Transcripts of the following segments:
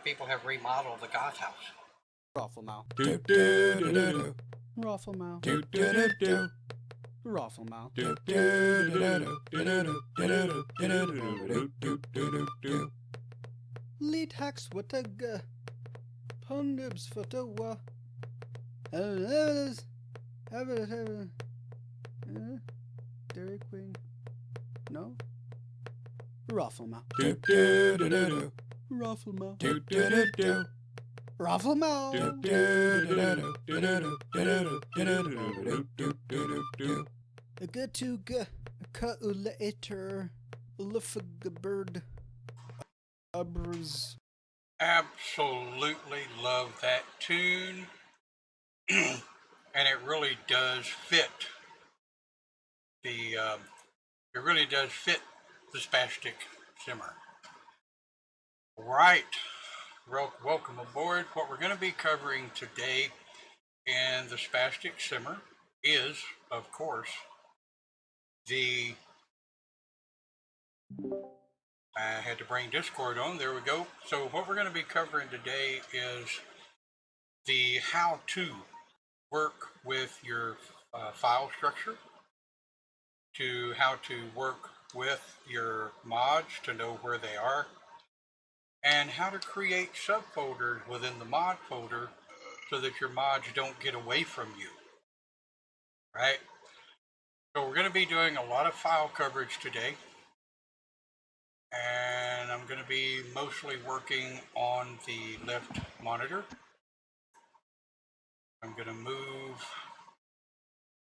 people have remodeled the goth house. Raffle mouth. Do do do do Raffle mouth. do do do do Raffle mouth. do do do do do do. Lead hacks what a g. Pondibs for the wa. Dairy Queen. No? Raffle mouth. Do do do do Raffle mouth. do do do do. Raffle mouth. A good to g. A calculator. Bird. Abras. Absolutely love that tune. And it really does fit the spastic simmer. Right. Welcome aboard. What we're going to be covering today in the spastic simmer is, of course, I had to bring Discord on. There we go. So what we're going to be covering today is the how to work with your file structure, to how to work with your mods to know where they are, and how to create subfolders within the mod folder so that your mods don't get away from you. Right? So we're going to be doing a lot of file coverage today. And I'm going to be mostly working on the left monitor. I'm going to move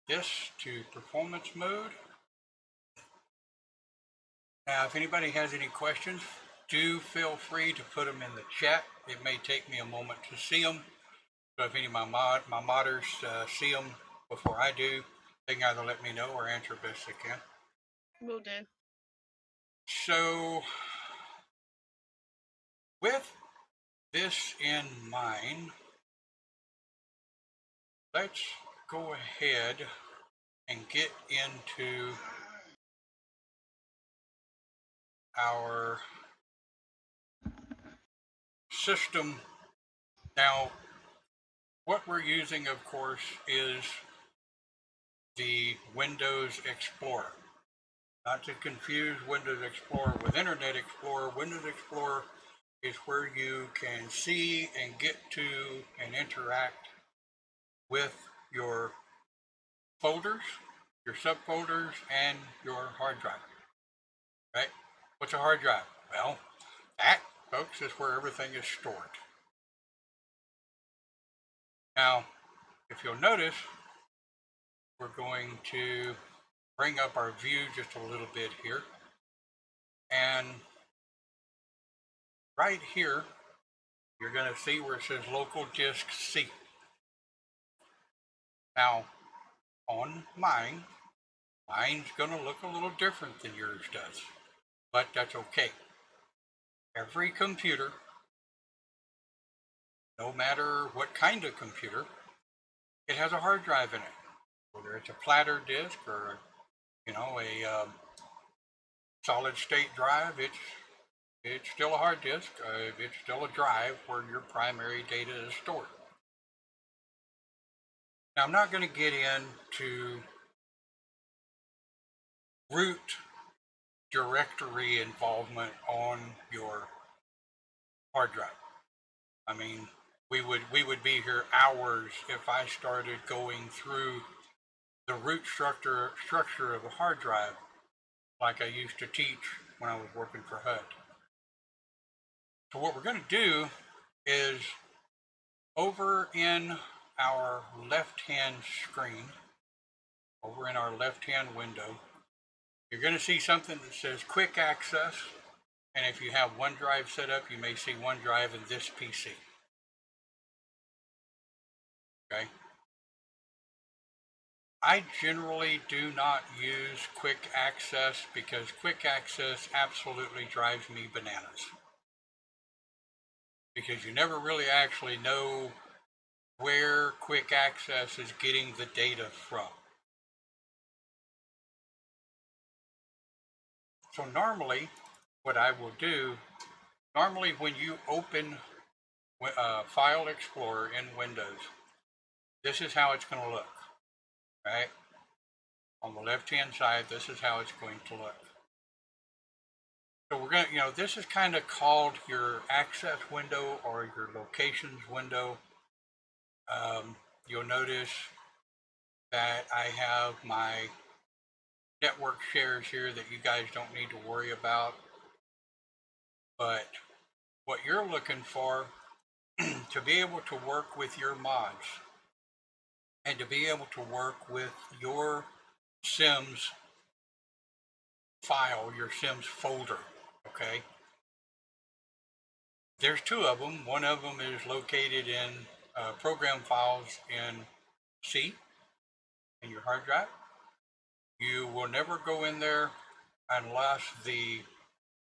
this to performance mode. Now, if anybody has any questions, do feel free to put them in the chat. It may take me a moment to see them. So if any of my modders see them before I do, they can either let me know or answer best they can. Will do. So, with this in mind, let's go ahead and get into our system. Now, what we're using, of course, is the Windows Explorer. Not to confuse Windows Explorer with Internet Explorer. Windows Explorer is where you can see and get to and interact with your folders, your subfolders, and your hard drive. Right? What's a hard drive? Well, that, folks, is where everything is stored. Now, if you'll notice, we're going to bring up our view just a little bit here. And right here, you're going to see where it says local disk C. Now, on mine's going to look a little different than yours does, but that's okay. Every computer, no matter what kind of computer, it has a hard drive in it. Whether it's a platter disk or, a solid state drive, it's still a hard disk. It's still a drive where your primary data is stored. Now, I'm not going to get into root directory involvement on your hard drive. I mean, we would be here hours if I started going through the root structure of a hard drive like I used to teach when I was working for HUD. So what we're going to do is, over in our left-hand screen, over in our left-hand window, you're going to see something that says Quick Access. And if you have OneDrive set up, you may see OneDrive in this PC. Okay. I generally do not use Quick Access because Quick Access absolutely drives me bananas. Because you never really actually know where Quick Access is getting the data from. So normally, what I will do, when you open File Explorer in Windows, this is how it's going to look, right? On the left-hand side, this is how it's going to look. So we're going to, this is kind of called your access window or your locations window. You'll notice that I have my network shares here that you guys don't need to worry about. But what you're looking for to be able to work with your mods and to be able to work with your Sims file, your Sims folder, okay? There's two of them. One of them is located in program files in C, in your hard drive. You will never go in there unless the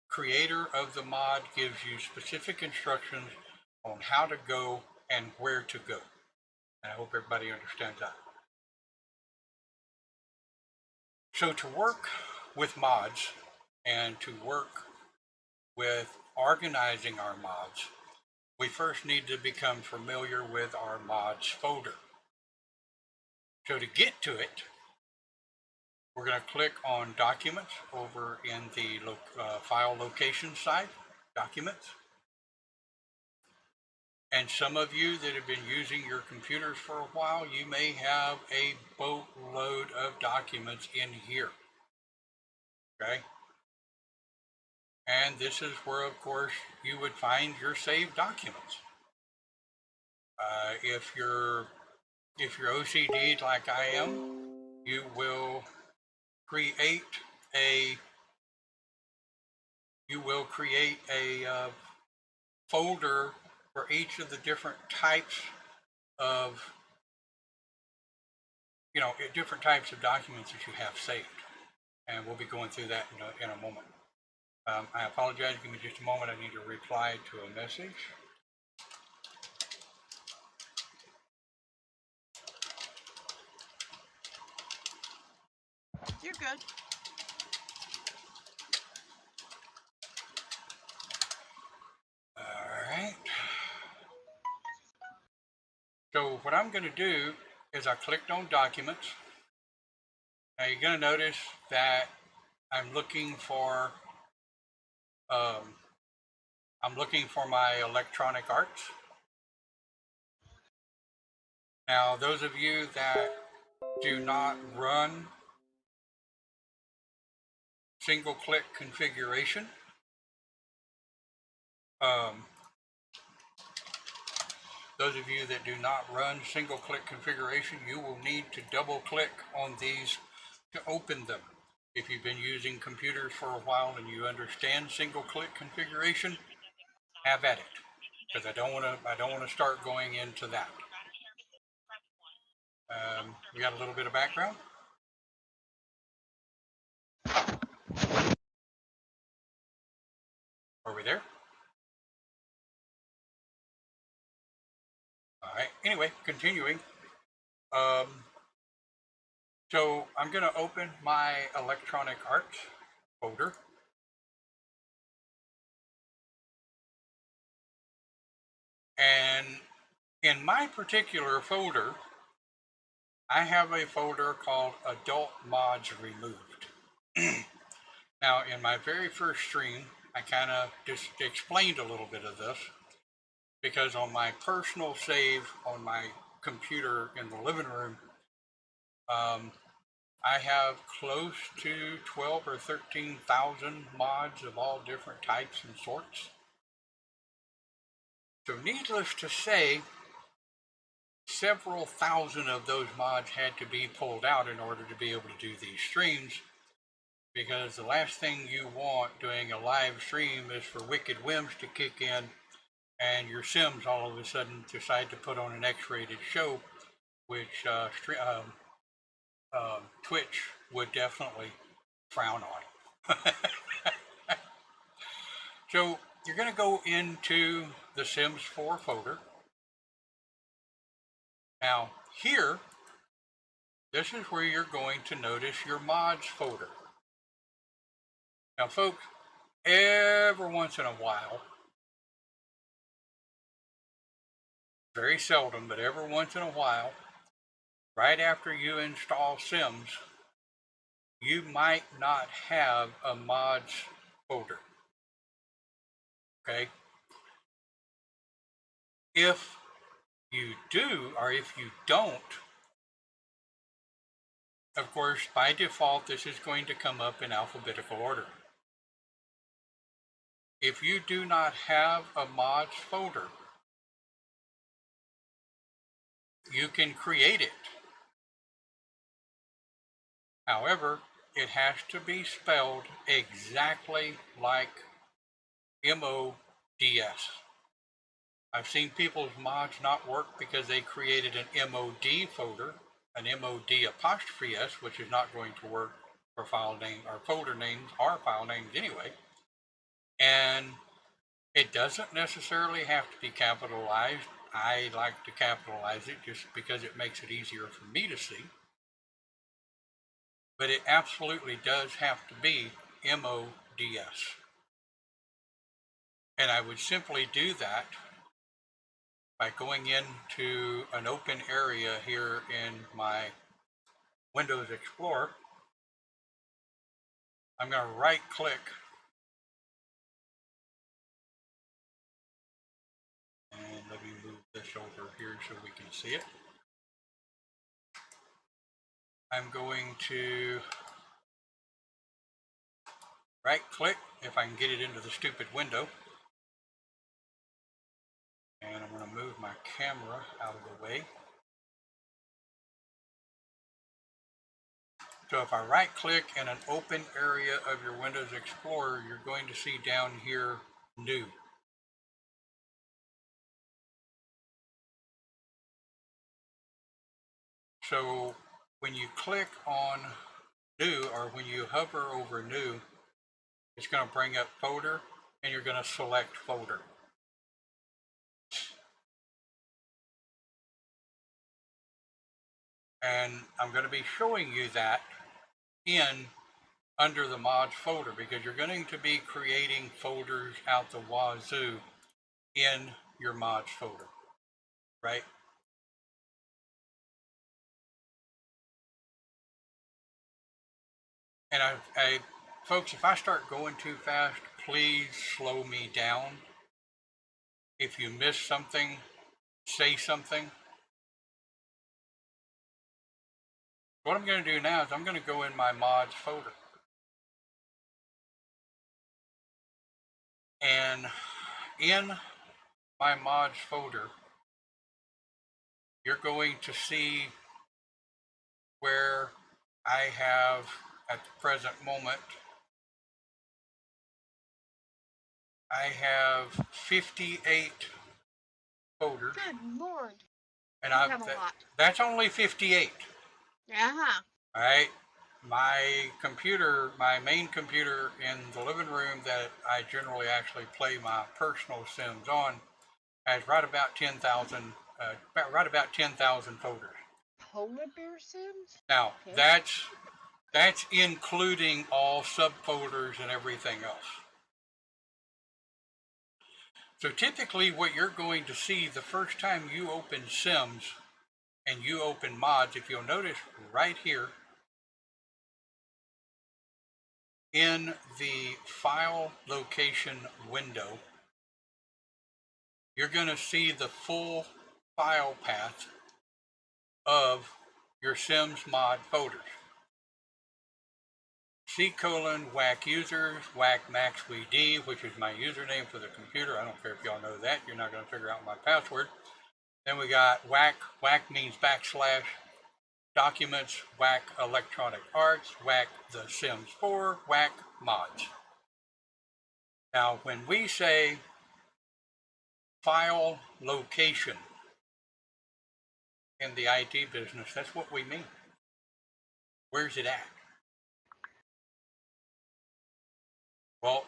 creator of the mod gives you specific instructions on how to go and where to go. And I hope everybody understands that. So to work with mods and to work with organizing our mods, we first need to become familiar with our mods folder. So to get to it, we're going to click on Documents over in the File Location side, Documents. And some of you that have been using your computers for a while, you may have a boatload of documents in here. Okay? And this is where, of course, you would find your saved documents. If you're OCD'd like I am, you will create a folder for each of the different types of different types of documents that you have saved, and we'll be going through that in a moment. I apologize. Give me just a moment. I need to reply to a message. You're good. All right. So what I'm going to do is I clicked on Documents. Now you're going to notice that I'm looking for my Electronic Arts. Now those of you that do not run single click configuration, you will need to double click on these to open them. If you've been using computers for a while and you understand single click configuration, have at it, because I don't want to start going into that. We got a little bit of background. Are we there? All right. Anyway, continuing. So I'm going to open my Electronic Arts folder. And in my particular folder, I have a folder called Adult Mods Removed. Now, in my very first stream, I kind of just explained a little bit of this, because on my personal save on my computer in the living room, I have close to 12 or 13,000 mods of all different types and sorts. So needless to say, several thousand of those mods had to be pulled out in order to be able to do these streams, because the last thing you want doing a live stream is for Wicked Whims to kick in and your Sims all of a sudden decide to put on an X-rated show, which Twitch would definitely frown on. So you're going to go into the Sims 4 folder. Now here, this is where you're going to notice your mods folder. Now folks, every once in a while, very seldom, but every once in a while, right after you install Sims, you might not have a mods folder. Okay? If you do, or if you don't, of course, by default, this is going to come up in alphabetical order. If you do not have a mods folder, you can create it. However, it has to be spelled exactly like MODS. I've seen people's mods not work because they created an MOD folder, an MOD apostrophe S, which is not going to work for file name or folder names or file names anyway. And it doesn't necessarily have to be capitalized. I like to capitalize it just because it makes it easier for me to see. But it absolutely does have to be MODS. And I would simply do that by going into an open area here in my Windows Explorer. I'm going to right click and let me move this over here so we can see it. I'm going to right click if I can get it into the stupid window. And I'm going to move my camera out of the way. So if I right click in an open area of your Windows Explorer, you're going to see down here, New. So when you click on New, or when you hover over New, it's going to bring up Folder, and you're going to select Folder. And I'm going to be showing you that in under the mods folder, because you're going to be creating folders out the wazoo in your mods folder, right? And folks, if I start going too fast, please slow me down. If you miss something, say something. What I'm going to do now is I'm going to go in my mods folder. And in my mods folder, you're going to see where I have, at the present moment, I have 58 folders. Good Lord. And You have a lot. that's only 58. Uh-huh. All right. My computer, my main computer in the living room that I generally actually play my personal Sims on, has right about 10,000 folders. Polar bear Sims? Now, Okay. that's including all subfolders and everything else. So typically what you're going to see the first time you open Sims and you open mods, if you'll notice right here in the file location window, you're going to see the full file path of your Sims mod folders. C:\whack users, whack maxwd, which is my username for the computer. I don't care if y'all know that. You're not going to figure out my password. Then we got whack means backslash, documents, whack electronic arts, whack the Sims 4, whack mods. Now, when we say file location in the IT business, that's what we mean. Where's it at? Well,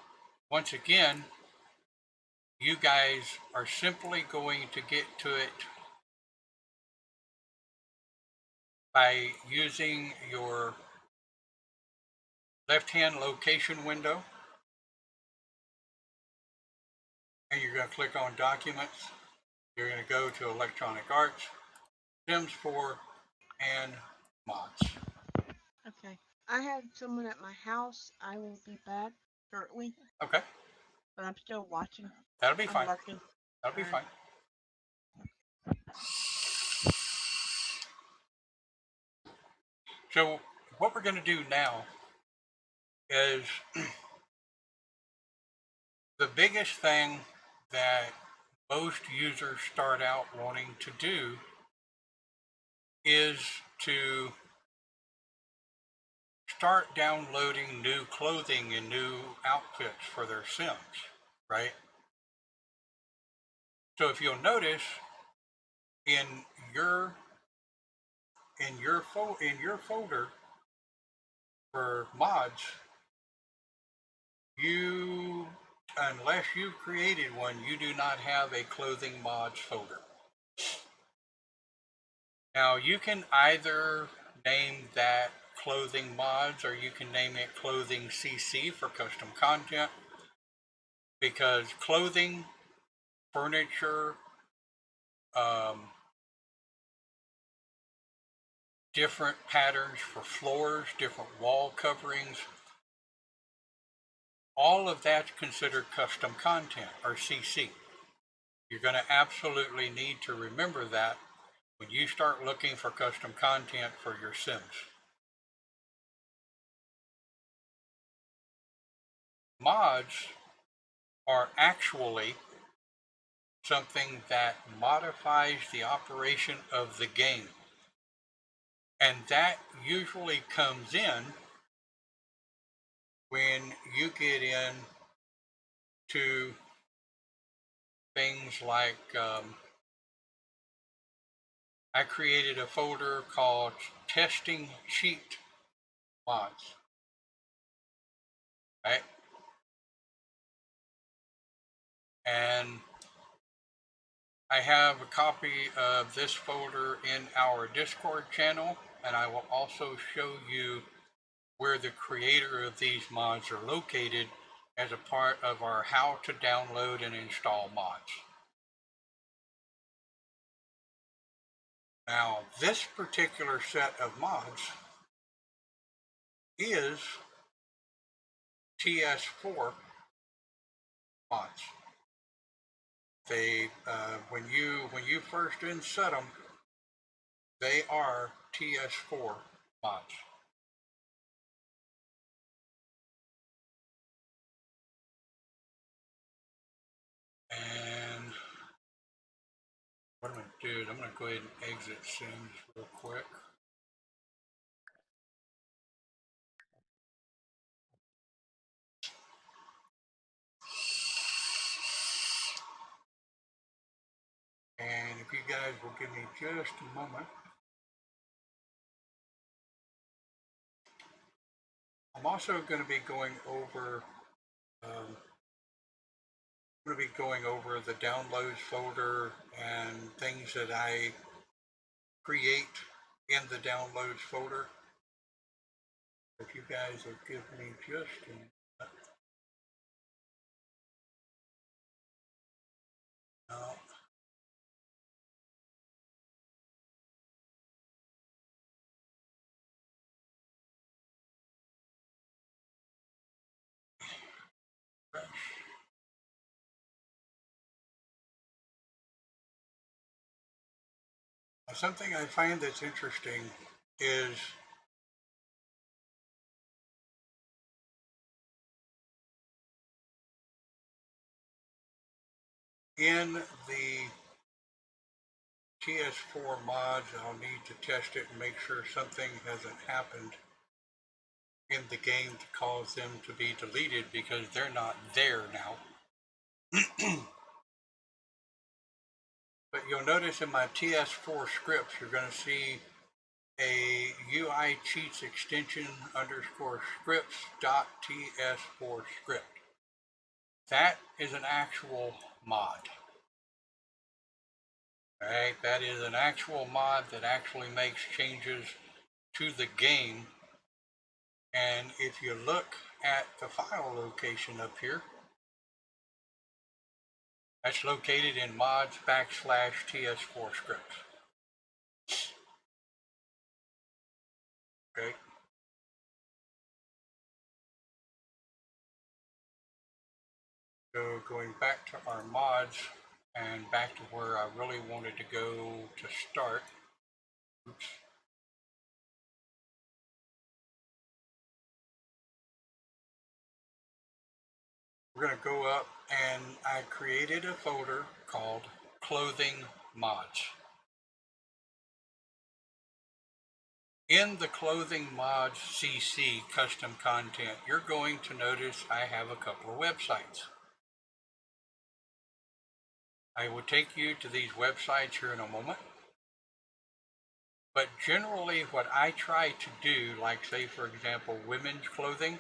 once again, you guys are simply going to get to it by using your left-hand location window, and you're going to click on Documents. You're going to go to Electronic Arts, Sims 4, and Mods. Okay. I have someone at my house. I will be back shortly, Okay, but I'm still watching. that'll be I'm fine. lurking. That'll be Alright. fine. So what we're going to do now is the biggest thing that most users start out wanting to do is to start downloading new clothing and new outfits for their Sims, right? So if you'll notice in your folder for mods, you, unless you've created one, you do not have a clothing mods folder. Now you can either name that clothing mods or you can name it clothing CC for custom content, because clothing, furniture, different patterns for floors, different wall coverings, all of that's considered custom content or CC. You're going to absolutely need to remember that when you start looking for custom content for your Sims. Mods are actually something that modifies the operation of the game. And that usually comes in when you get in to things like I created a folder called Testing Cheat Mods, right? And I have a copy of this folder in our Discord channel, and I will also show you where the creator of these mods are located as a part of our how to download and install mods. Now, this particular set of mods is TS4 mods. They, when you first inset them, they are TS4 mods. And what I'm going to do is I'm going to go ahead and exit Sims real quick. And if you guys will give me just a moment, I'm also going to be going over the downloads folder and things that I create in the downloads folder. If you guys will give me just a minute. No. Something I find that's interesting is in the TS4 mods, I'll need to test it and make sure something hasn't happened in the game to cause them to be deleted, because they're not there now. But you'll notice in my TS4 scripts, you're going to see a UI cheats extension _ scripts.ts4 script. That is an actual mod. Right? That is an actual mod that actually makes changes to the game. And if you look at the file location up here, That's located in mods /TS4 scripts. Okay. So going back to our mods and back to where I really wanted to go to start. Oops. We're going to go up, and I created a folder called Clothing Mods. In the Clothing Mods CC custom content, you're going to notice I have a couple of websites. I will take you to these websites here in a moment. But generally what I try to do, like say for example, women's clothing,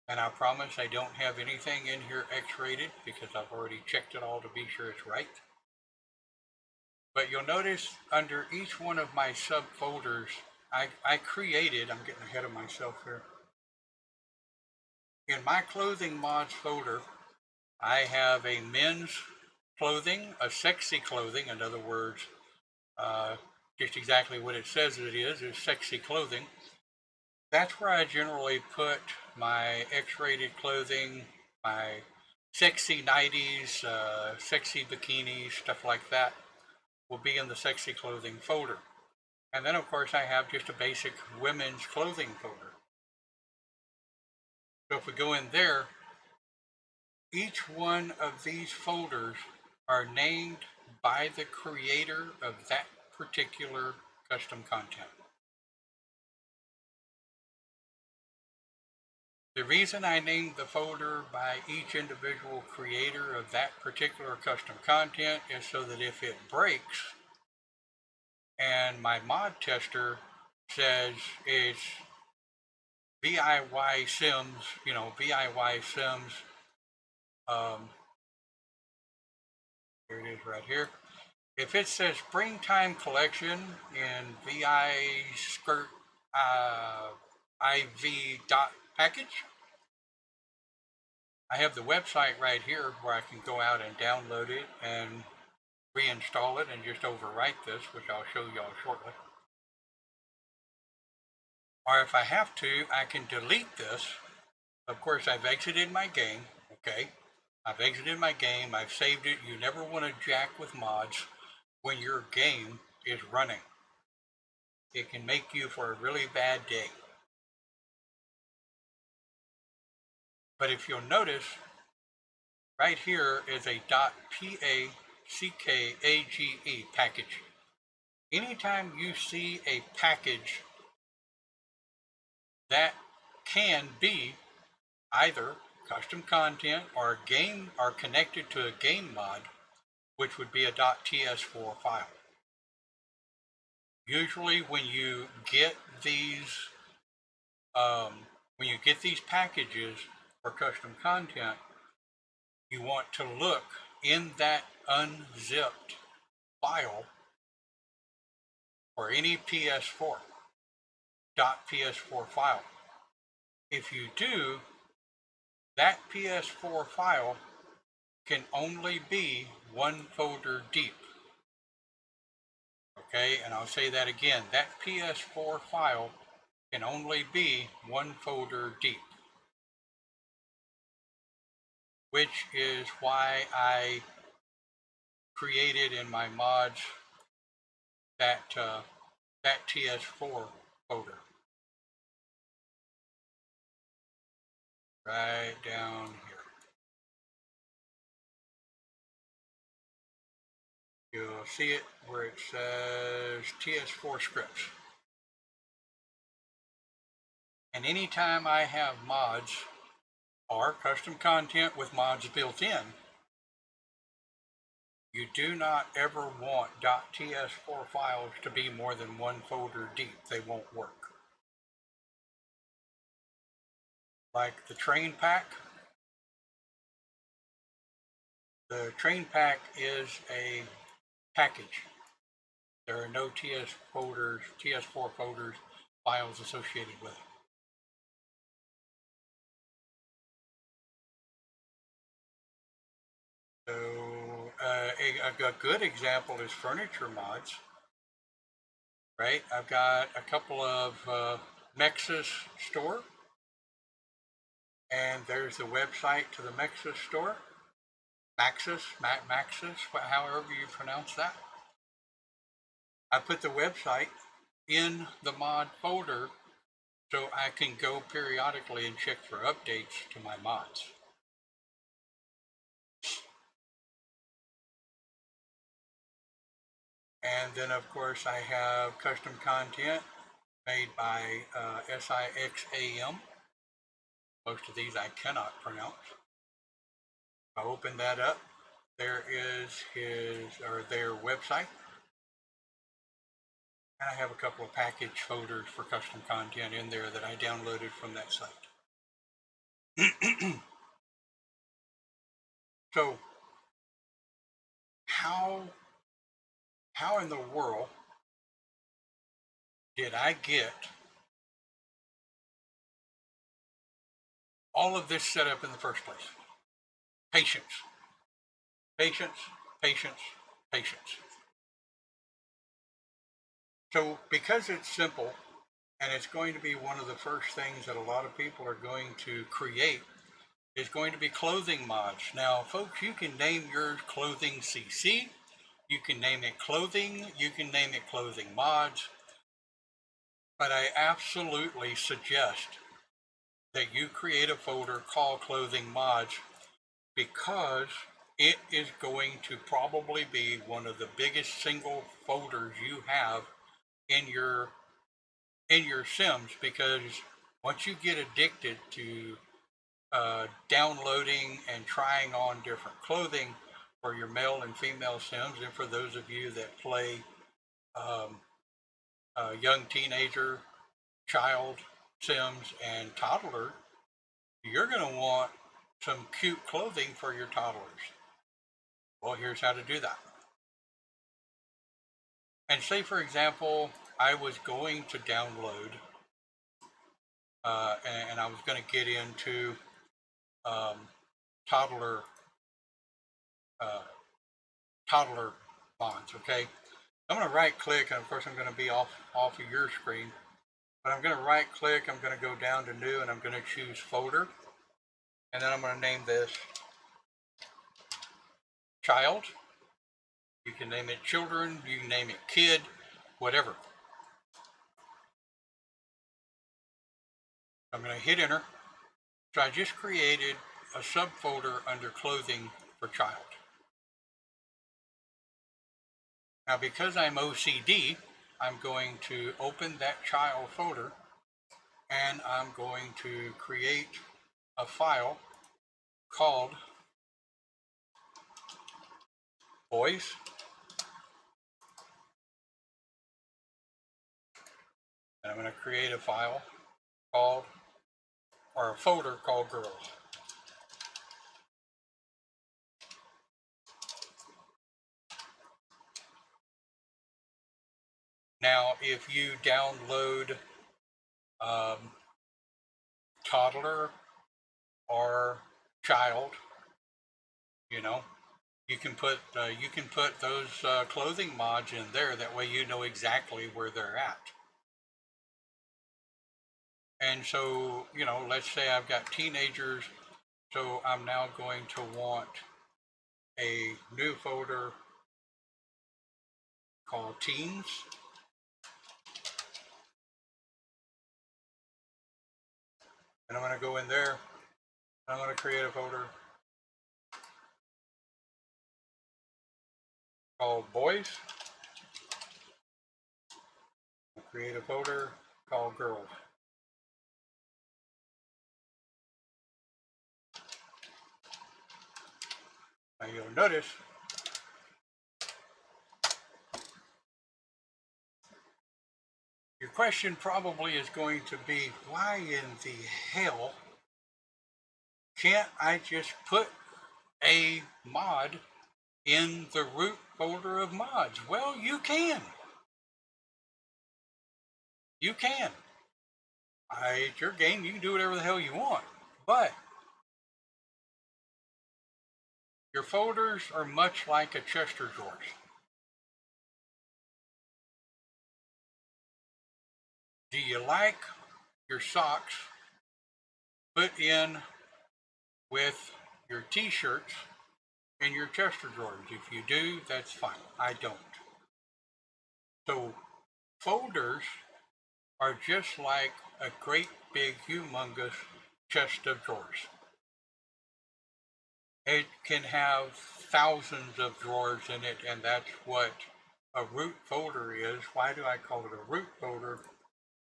and I promise I don't have anything in here X-rated because I've already checked it all to be sure it's right. But you'll notice under each one of my subfolders, I created, I'm getting ahead of myself here. In my clothing mods folder, I have a men's clothing, a sexy clothing, in other words, just exactly what it says it is sexy clothing. That's where I generally put my X-rated clothing, my sexy nighties, sexy bikinis, stuff like that will be in the sexy clothing folder. And then of course I have just a basic women's clothing folder. So if we go in there, each one of these folders are named by the creator of that particular custom content. The reason I named the folder by each individual creator of that particular custom content is so that if it breaks and my mod tester says it's VIY Sims, VIY Sims, here it is right here. If it says springtime collection in VI skirt IV dot package, I have the website right here where I can go out and download it and reinstall it and just overwrite this, which I'll show y'all shortly. Or if I have to, I can delete this. Of course, I've exited my game, okay? I've exited my game, I've saved it. You never want to jack with mods when your game is running. It can make you for a really bad day. But if you'll notice, right here is a .package package. Anytime you see a package that can be either custom content or a game or connected to a game mod, which would be a .ts4 file. Usually when you get these packages for custom content, you want to look in that unzipped file for any .ps4 file. If you do, that PS4 file can only be one folder deep. Okay, and I'll say that again. That PS4 file can only be one folder deep. Which is why I created in my mods that TS4 folder. Right down here. You'll see it where it says TS4 scripts. And anytime I have mods or custom content with mods built in, you do not ever want .ts4 files to be more than one folder deep. They won't work. Like the train pack. The train pack is a package. There are no TS4 folders, files associated with it. So a good example is furniture mods, right? I've got a couple of Mexus store, and there's the website to the Mexus store. Maxis, however you pronounce that. I put the website in the mod folder so I can go periodically and check for updates to my mods. And then, of course, I have custom content made by SIXAM. Most of these I cannot pronounce. I open that up. There is their website. And I have a couple of package folders for custom content in there that I downloaded from that site. So, how in the world did I get all of this set up in the first place? Patience. Patience, patience, patience. So because it's simple, and it's going to be one of the first things that a lot of people are going to create, is going to be clothing mods. Now, folks, you can name yours Clothing CC, you can name it clothing, you can name it clothing mods, but I absolutely suggest that you create a folder called clothing mods, because it is going to probably be one of the biggest single folders you have in your Sims, because once you get addicted to downloading and trying on different clothing for your male and female Sims, and for those of you that play young teenager, child Sims, and toddler, you're going to want some cute clothing for your toddlers. Well, here's how to do that. And say, for example, I was going to download, and I was going to get into toddler mods. Okay, I'm going to right click, and of course I'm going to be off of your screen, but I'm going to right click. I'm going to go down to new, and I'm going to choose folder, and then I'm going to name this child. You can name it children, you can name it kid, whatever. I'm going to hit enter. So I just created a subfolder under clothing for child. Now, because I'm OCD, I'm going to open that child folder, and I'm going to create a file called boys. And I'm going to create a file called, or a folder called girls. Now, if you download toddler or child, you know, you can put those clothing mods in there. That way, you know exactly where they're at. And so, you know, let's say I've got teenagers, so I'm now going to want a new folder called teens. And I'm going to go in there, and I'm going to create a folder called boys. I'll create a folder called girls. Now you'll notice your question probably is going to be, why in the hell can't I just put a mod in the root folder of mods? Well, you can. You can. It's your game. You can do whatever the hell you want. But Your folders are much like a chest of drawers. Do you like your socks put in with your t-shirts in your chest of drawers? If you do, that's fine. I don't. So folders are just like a great big humongous chest of drawers. It can have thousands of drawers in it, and that's what a root folder is. Why do I call it a root folder?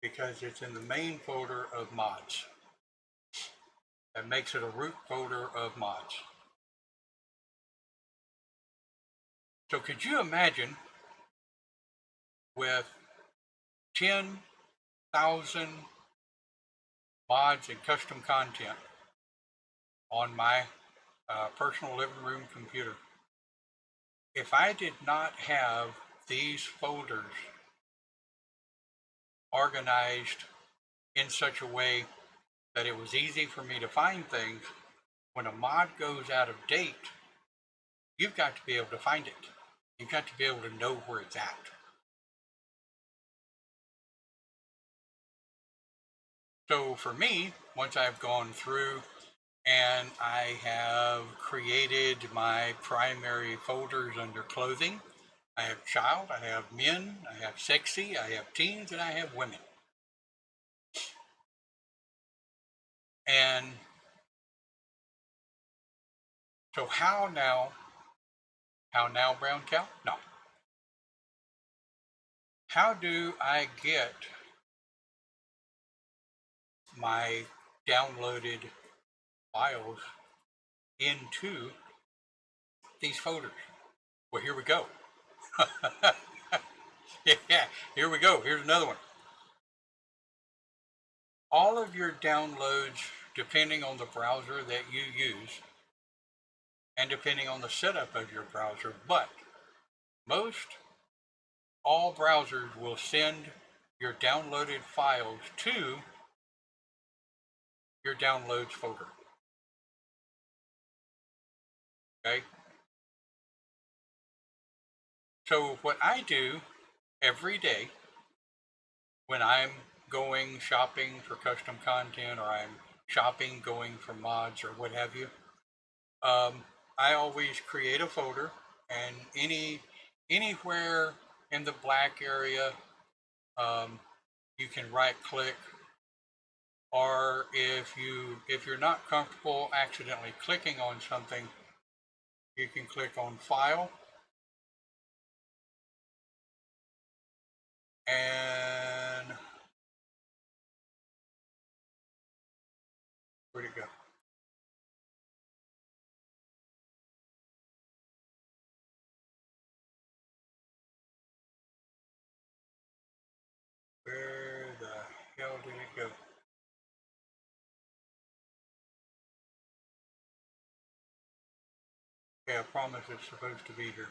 Because it's in the main folder of mods. That makes it a root folder of mods. So could you imagine with 10,000 mods and custom content on my personal living room computer, if I did not have these folders organized in such a way that it was easy for me to find things, when a mod goes out of date, you've got to be able to find it. You've got to be able to know where it's at. So for me, once I've gone through and I have created my primary folders under clothing, I have child, I have men, I have sexy, I have teens, and I have women. And so how now, brown cow? No. How do I get my downloaded files into these folders? Well, here we go. Yeah, here we go. Here's another one. All of your downloads, depending on the browser that you use and depending on the setup of your browser, but all browsers will send your downloaded files to your downloads folder. Okay? So what I do every day when I'm going shopping for custom content, or I'm shopping, going for mods, or what have you, I always create a folder, and anywhere in the black area, you can right click, or if you're not comfortable accidentally clicking on something, you can click on File, and where'd it go? Where the hell did it go? Yeah, I promise it's supposed to be here.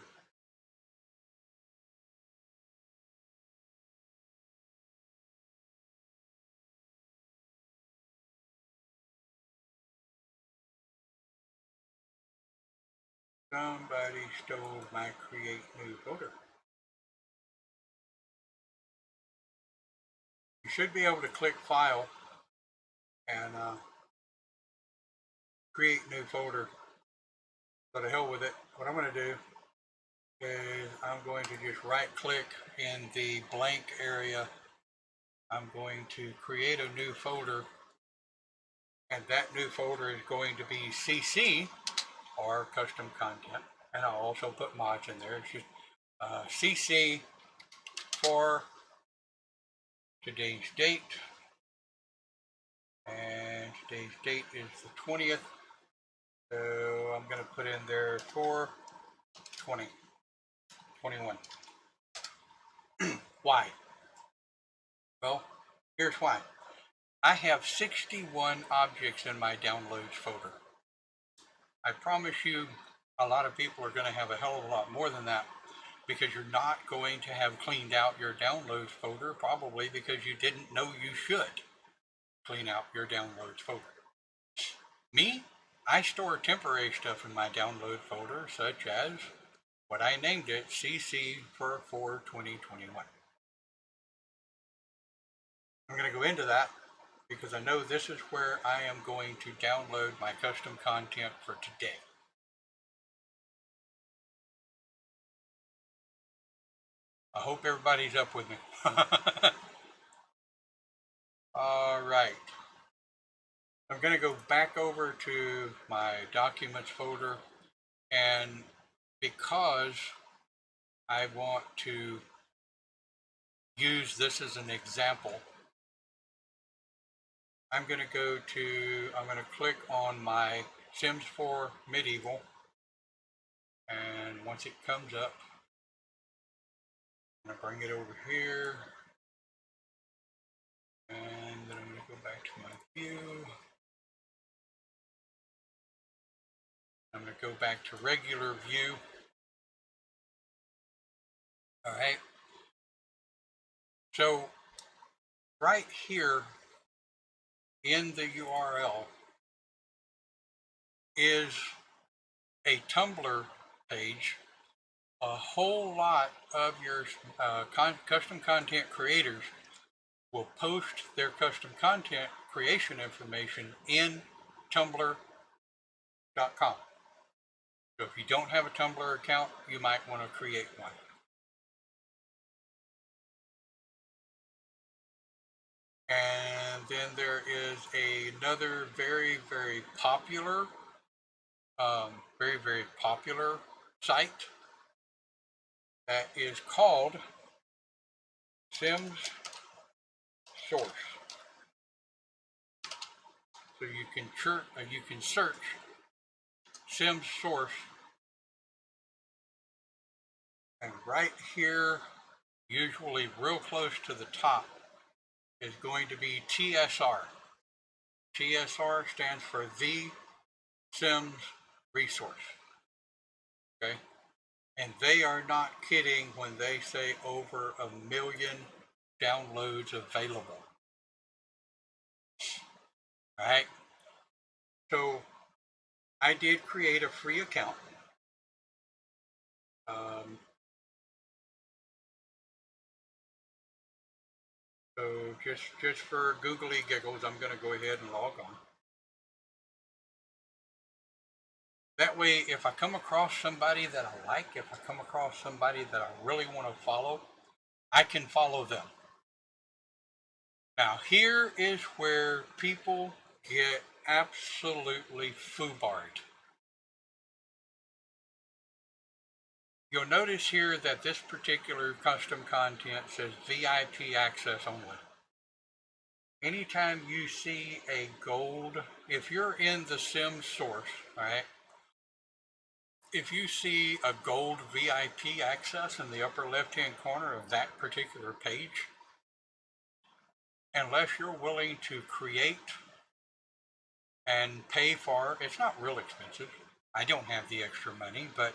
Somebody stole my create new folder. You should be able to click File and create new folder. So to hell with it. What I'm going to do is I'm going to just right click in the blank area. I'm going to create a new folder, and that new folder is going to be CC, or custom content, and I'll also put mods in there. It's just CC for today's date, and today's date is the 20th, so I'm going to put in there for 2021. Why? Well, here's why. I have 61 objects in my downloads folder. I promise you, a lot of people are going to have a hell of a lot more than that, because you're not going to have cleaned out your downloads folder, probably because you didn't know you should clean out your downloads folder. Me, I store temporary stuff in my download folder, such as what I named it, CC for 4/2021. I'm going to go into that because I know this is where I am going to download my custom content for today. I hope everybody's up with me. All right. I'm going to go back over to my documents folder, and because I want to use this as an example, I'm going to click on my Sims 4 Medieval, and once it comes up, I'm going to bring it over here, and then I'm going to go back to my view. I'm going to go back to regular view. All right. So right here in the URL is a Tumblr page. A whole lot of your custom content creators will post their custom content creation information in tumblr.com. So if you don't have a Tumblr account, you might want to create one. And then there is another very, very popular site that is called Sims Source. So you can search Sims Source, and right here, usually real close to the top, is going to be TSR. TSR stands for The Sims Resource. Okay? And they are not kidding when they say over 1 million downloads available. All right? So I did create a free account. So just for googly giggles, I'm going to go ahead and log on. That way, if I come across somebody that I like, if I come across somebody that I really want to follow, I can follow them. Now, here is where people get absolutely foobarred. You'll notice here that this particular custom content says VIP access only. Anytime you see a gold, if you're in the Sims Source, right? If you see a gold VIP access in the upper left-hand corner of that particular page, unless you're willing to create and pay for, it's not real expensive. I don't have the extra money, but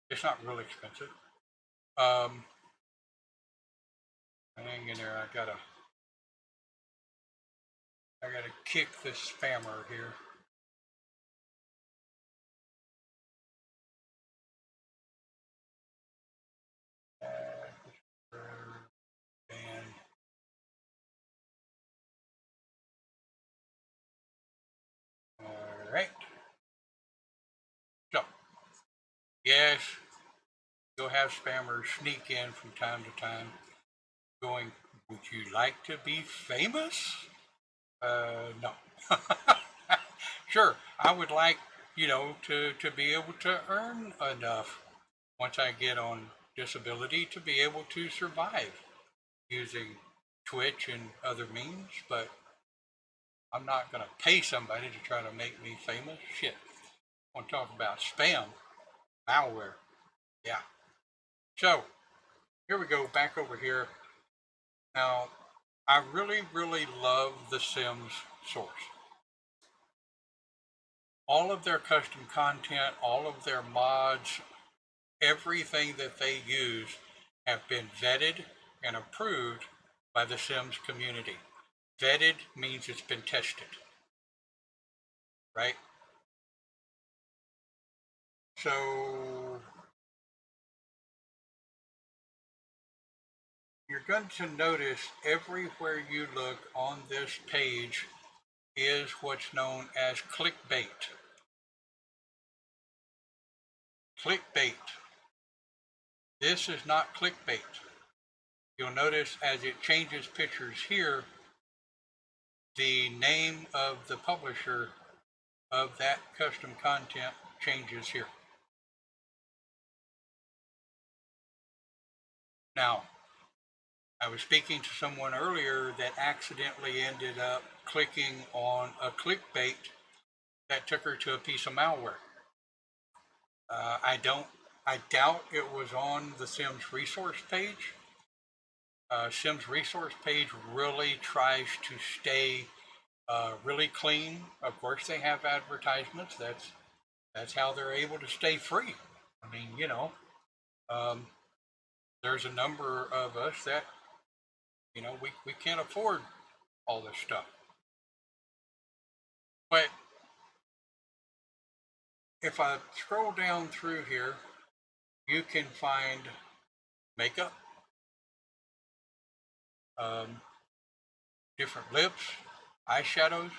it's not real expensive. Hang in there, I gotta kick this spammer here. And all right. So, yes, you'll have spammers sneak in from time to time going, would you like to be famous? No. Sure, I would like, to be able to earn enough once I get on disability to be able to survive using Twitch and other means, but I'm not going to pay somebody to try to make me famous. Shit. I want to talk about spam, malware. Yeah. So, here we go, back over here. Now, I really, really love the Sims Source. All of their custom content, all of their mods, everything that they use have been vetted and approved by the Sims community. Vetted means it's been tested, right? So you're going to notice everywhere you look on this page is what's known as clickbait. Clickbait. This is not clickbait. You'll notice as it changes pictures here, the name of the publisher of that custom content changes here. Now, I was speaking to someone earlier that accidentally ended up clicking on a clickbait that took her to a piece of malware. I doubt it was on the Sims resource page. Sims resource page really tries to stay really clean. Of course, they have advertisements. That's how they're able to stay free. I mean, um, there's a number of us that we can't afford all this stuff. But if I scroll down through here, you can find makeup, different lips, eyeshadows,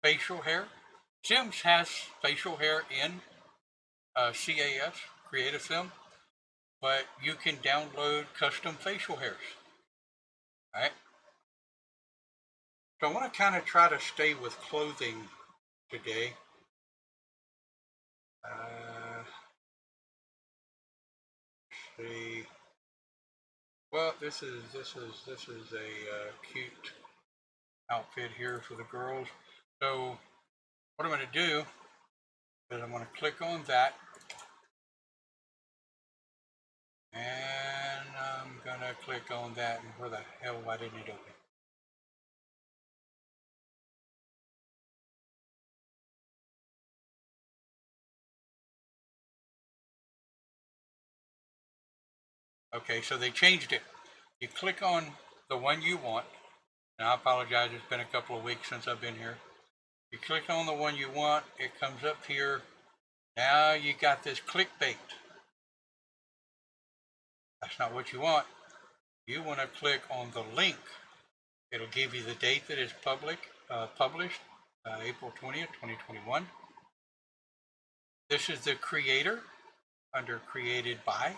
facial hair. Sims has facial hair in CAS, Create a Sim, but you can download custom facial hairs. All right. So I want to kind of try to stay with clothing today. See. Well, this is a cute outfit here for the girls. So what I'm going to do is I'm going to click on that, and I'm going to click on that, and where the hell, why didn't it open? Okay, so they changed it. You click on the one you want. Now I apologize, it's been a couple of weeks since I've been here. You click on the one you want, it comes up here. Now you got this clickbait. That's not what you want. You want to click on the link. It'll give you the date that it's published, April 20th, 2021. This is the creator under created by.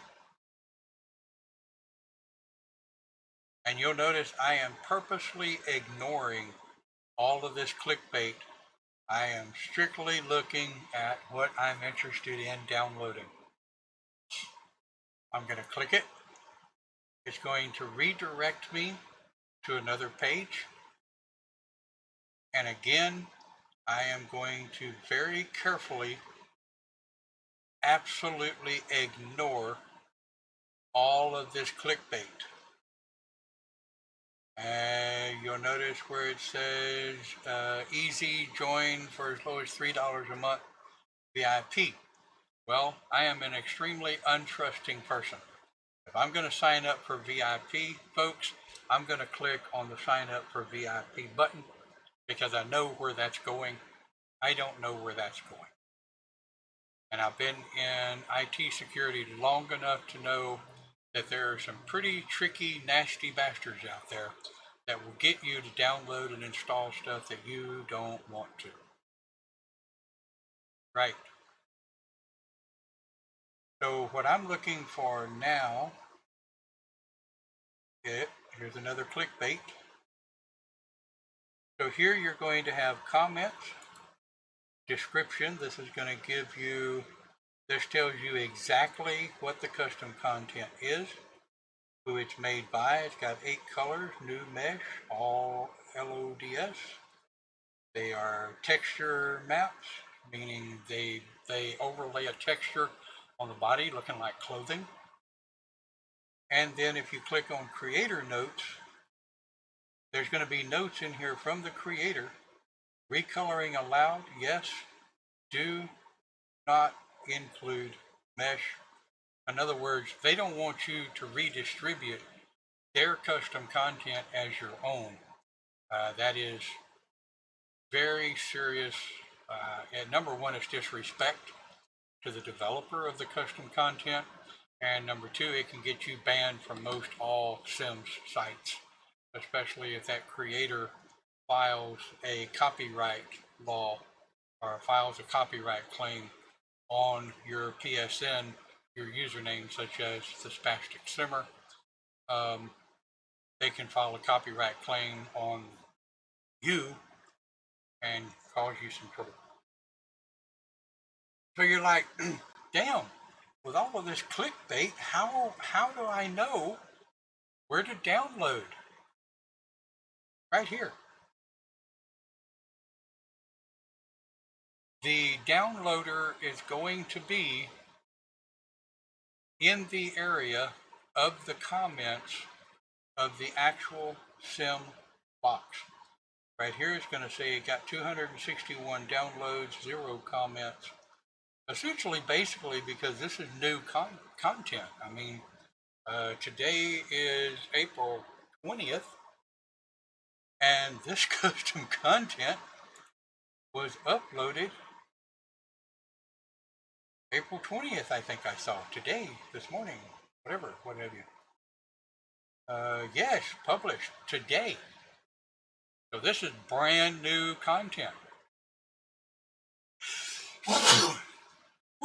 And you'll notice I am purposely ignoring all of this clickbait. I am strictly looking at what I'm interested in downloading. I'm going to click it. It's going to redirect me to another page. And again, I am going to very carefully, absolutely ignore all of this clickbait. You'll notice where it says easy join for as low as $3 a month VIP. Well, I am an extremely untrusting person. If I'm going to sign up for VIP, folks, I'm going to click on the sign up for VIP button because I know where that's going. I don't know where that's going. And I've been in IT security long enough to know that there are some pretty tricky, nasty bastards out there that will get you to download and install stuff that you don't want to. Right. So what I'm looking for now, here's another clickbait. So here you're going to have comments, description. This is going to give you, this tells you exactly what the custom content is, who it's made by. It's got 8 colors, new mesh, all LODS. They are texture maps, meaning they overlay a texture on the body looking like clothing. And then if you click on creator notes, there's going to be notes in here from the creator. Recoloring allowed, yes. Do not include mesh. In other words, they don't want you to redistribute their custom content as your own. That is very serious. And number one, it's disrespect to the developer of the custom content. And number two, it can get you banned from most all Sims sites, especially if that creator files a copyright law or files a copyright claim on your PSN, your username, such as the Spastic Simmer. They can file a copyright claim on you and cause you some trouble. So you're like, damn, with all of this clickbait, how do I know where to download? Right here. The downloader is going to be in the area of the comments of the actual Sim box. Right here it's going to say it got 261 downloads, 0 comments. Essentially, basically, because this is new content. I mean, today is April 20th, and this custom content was uploaded April 20th, I think I saw. Today, this morning, whatever, what have you. Yes, published today. So this is brand new content.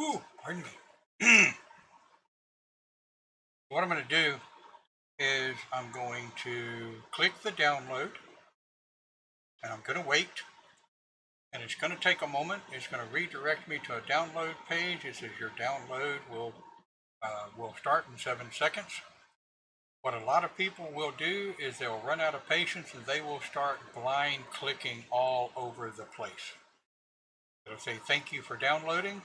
Ooh, pardon me. What I'm going to do is I'm going to click the download, and I'm going to wait. And it's going to take a moment. It's going to redirect me to a download page. It says your download will start in 7 seconds. What a lot of people will do is they'll run out of patience and they will start blind clicking all over the place. It'll say, thank you for downloading.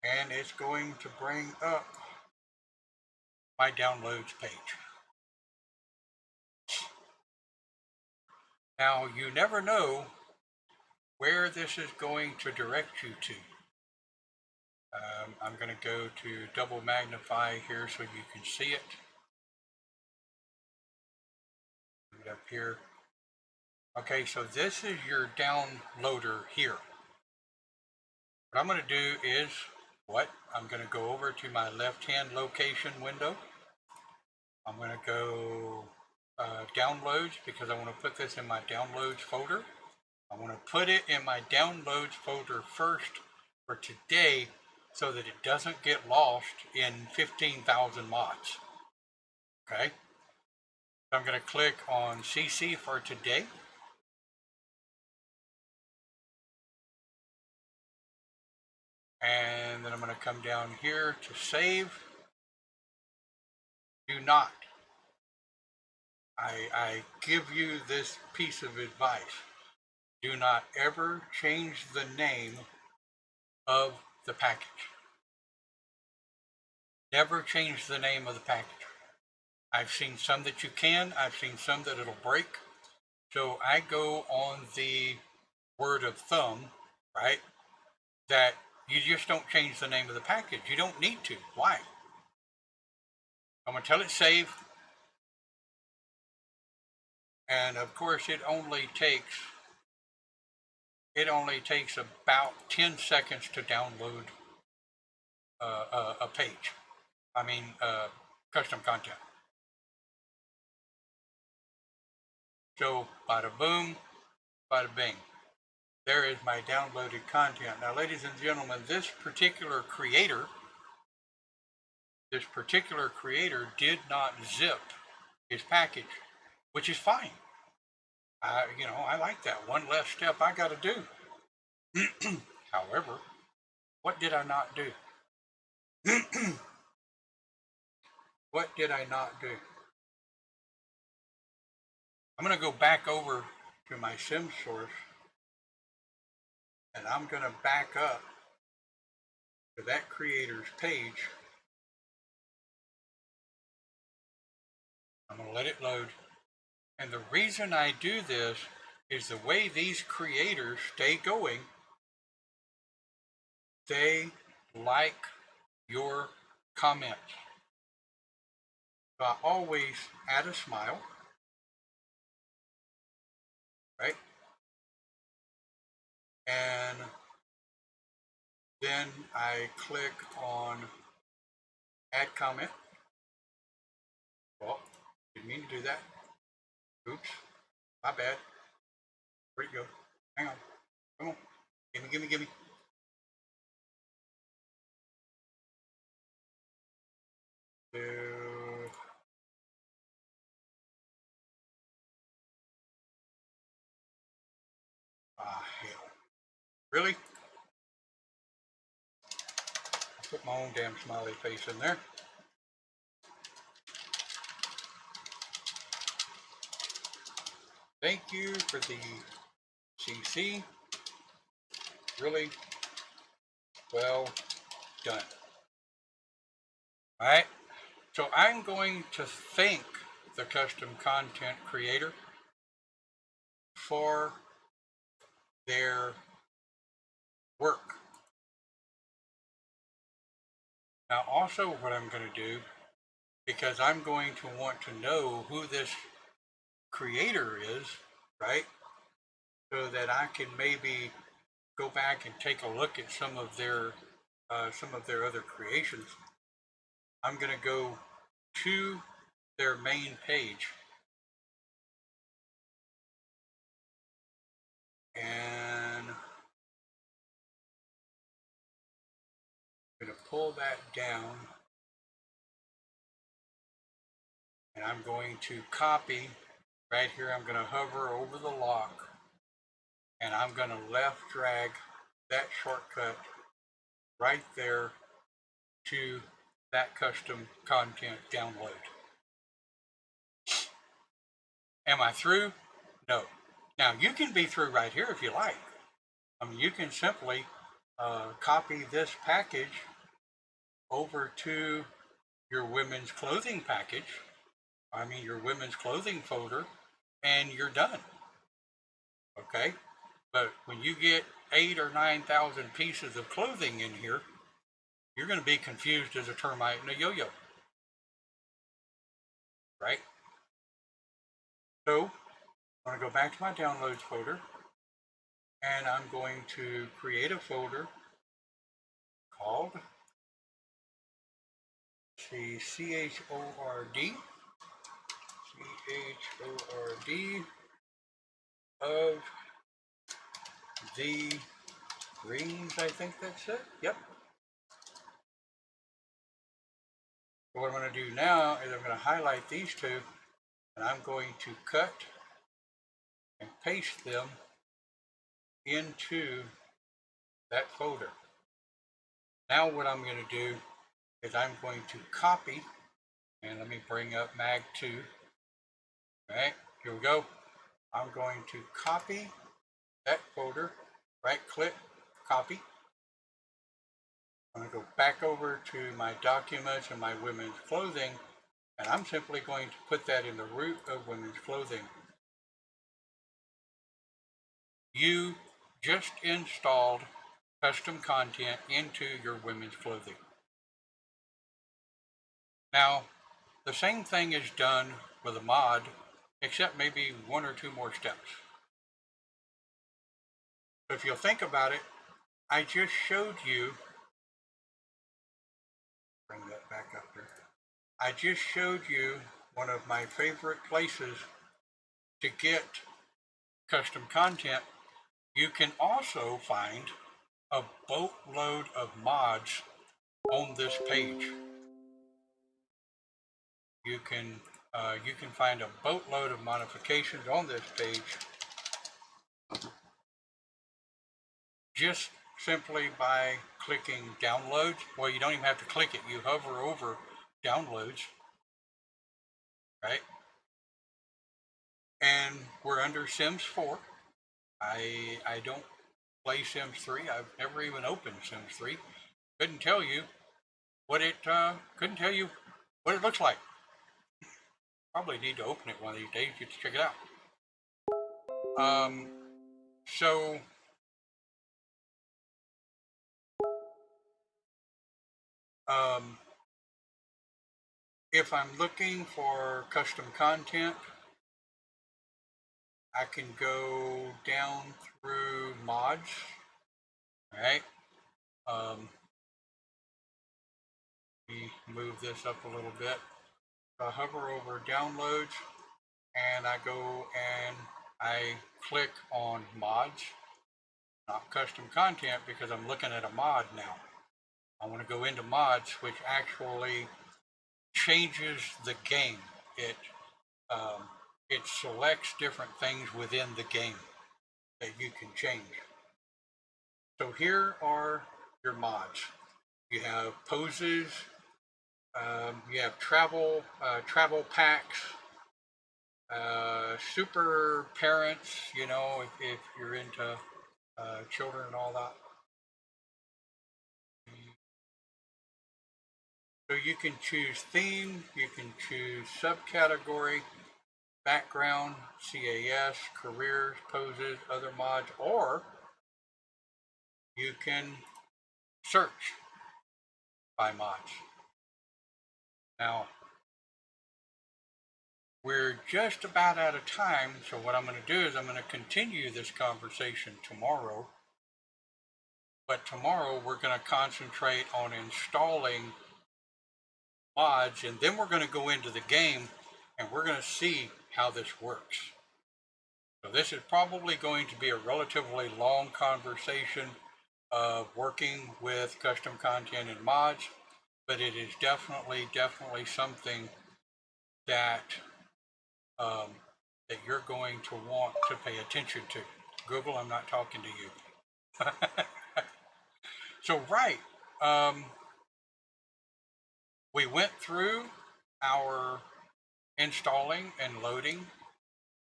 And it's going to bring up my downloads page. Now, you never know where this is going to direct you to. I'm going to go to double magnify here so you can see it. Put it up here. Okay, so this is your downloader here. What I'm going to do is, I'm going to go over to my left-hand location window. I'm going to go downloads because I want to put this in my downloads folder. I want to put it in my downloads folder first for today so that it doesn't get lost in 15,000 mods. Okay? So I'm going to click on CC for today. And then I'm going to come down here to save. Do not. I give you this piece of advice. Do not ever change the name of the package. Never change the name of the package. I've seen some that you can. I've seen some that it'll break. So I go on the word of thumb, right? That you just don't change the name of the package. You don't need to. Why? I'm going to tell it save. And of course it only takes about 10 seconds to download a page. Custom content. So bada boom, bada bing. There is my downloaded content. Now, ladies and gentlemen, this particular creator did not zip his package, which is fine. I like that. One less step I got to do. However, what did I not do? What did I not do? I'm going to go back over to my Sim source, and I'm going to back up to that creator's page. I'm going to let it load. And the reason I do this is the way these creators stay going, they like your comments. So I always add a smile and then I click on add comment. Well, didn't mean to do that. Oops, my bad. Where'd it go? Hang on. Come on. Gimme. Hell. Really? I put my own damn smiley face in there. Thank you for the CC. Really well done. All right. So I'm going to thank the custom content creator for their work. Now, also what I'm going to do, because I'm going to want to know who this creator is, right? So that I can maybe go back and take a look at some of their other creations. I'm going to go to their main page, and I'm going to pull that down, and I'm going to copy right here. I'm going to hover over the lock, and I'm going to left drag that shortcut right there to that custom content download. Am I through? No. Now you can be through right here if you like. I mean, you can simply copy this package over to your women's clothing package. I mean, your women's clothing folder, and you're done. Okay? But when you get 8,000 or 9,000 pieces of clothing in here, you're going to be confused as a termite and a yo-yo. Right? So, I'm going to go back to my downloads folder, and I'm going to create a folder called CHORD of the rings, I think that's it. Yep. So what I'm going to do now is I'm going to highlight these two, and I'm going to cut and paste them into that folder. Now what I'm going to do is I'm going to copy, and let me bring up Mag2. Right, here we go. I'm going to copy that folder, right click, copy. I'm going to go back over to my documents and my women's clothing, and I'm simply going to put that in the root of women's clothing. You just installed custom content into your women's clothing. Now, the same thing is done with a mod, except maybe one or two more steps. So if you'll think about it, I just showed you, bring that back up here. I just showed you one of my favorite places to get custom content. You can also find a boatload of mods on this page. You can find a boatload of modifications on this page just simply by clicking downloads. Well, you don't even have to click it. You hover over downloads, right? And we're under Sims 4. I don't play Sims 3. I've never even opened Sims 3. Couldn't tell you what it looks like. Probably need to open it one of these days just to check it out. So if I'm looking for custom content, I can go down through mods. All right. Let me move this up a little bit. I hover over downloads and I go and I click on mods, not custom content, because I'm looking at a mod now. I want to go into mods, which actually changes the game. It selects different things within the game that you can change. So here are your mods. You have poses. You have travel packs. Super parents. You know, if you're into children and all that. So you can choose theme. You can choose subcategory, background, CAS, careers, poses, other mods, or you can search by mods. Now, we're just about out of time, so what I'm going to do is I'm going to continue this conversation tomorrow. But tomorrow we're going to concentrate on installing mods, and then we're going to go into the game and we're going to see how this works. So this is probably going to be a relatively long conversation of working with custom content and mods, but it is definitely something that that you're going to want to pay attention to. Google, I'm not talking to you. So right, we went through our installing and loading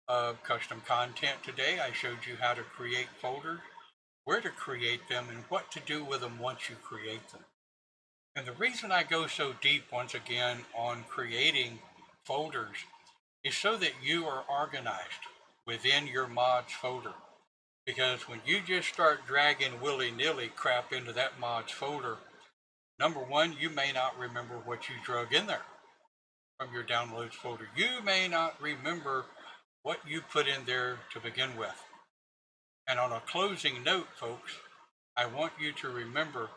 of custom content today. I showed you how to create folders, where to create them, and what to do with them once you create them. And the reason I go so deep once again on creating folders is so that you are organized within your mods folder. Because when you just start dragging willy-nilly crap into that mods folder, number one, you may not remember what you drug in there from your downloads folder. You may not remember what you put in there to begin with. And on a closing note, folks, I want you to remember,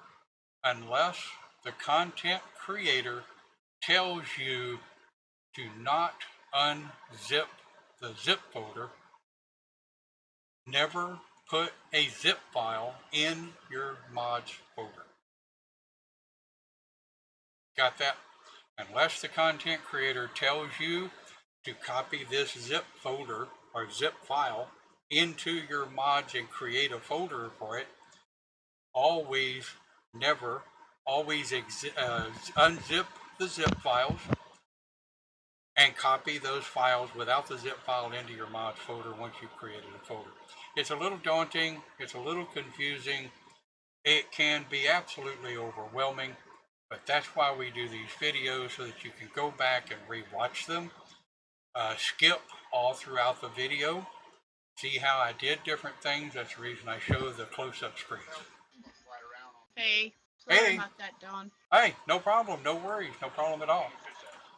unless the content creator tells you to not unzip the zip folder, never put a zip file in your mods folder. Got that? Unless the content creator tells you to copy this zip folder or zip file into your mods and create a folder for it, always unzip the zip files and copy those files without the zip file into your mods folder once you've created a folder. It's a little daunting, it's a little confusing, it can be absolutely overwhelming, but that's why we do these videos, so that you can go back and re-watch them, skip all throughout the video, see how I did different things. That's the reason I show the close-up screens. Hey, sorry Hey. about that, Don. Hey, no problem, no worries, no problem at all.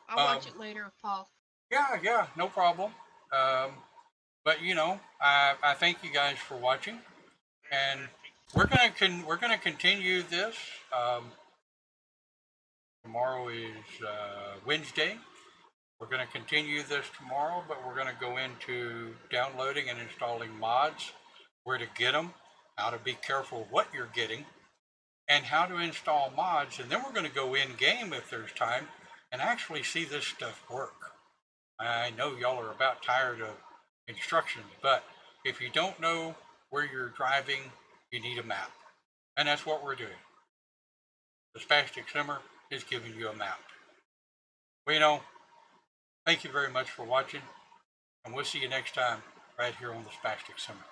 I'll watch it later with Paul. Yeah, no problem. But you know, I thank you guys for watching, and we're gonna continue this. Tomorrow is Wednesday. We're gonna continue this tomorrow, but we're gonna go into downloading and installing mods, where to get them, how to be careful what you're getting, and how to install mods, and then we're gonna go in game if there's time and actually see this stuff work. I know y'all are about tired of instructions, but if you don't know where you're driving, you need a map. And that's what we're doing. The Spastic Simmer is giving you a map. Well, you know, thank you very much for watching, and we'll see you next time right here on the Spastic Simmer.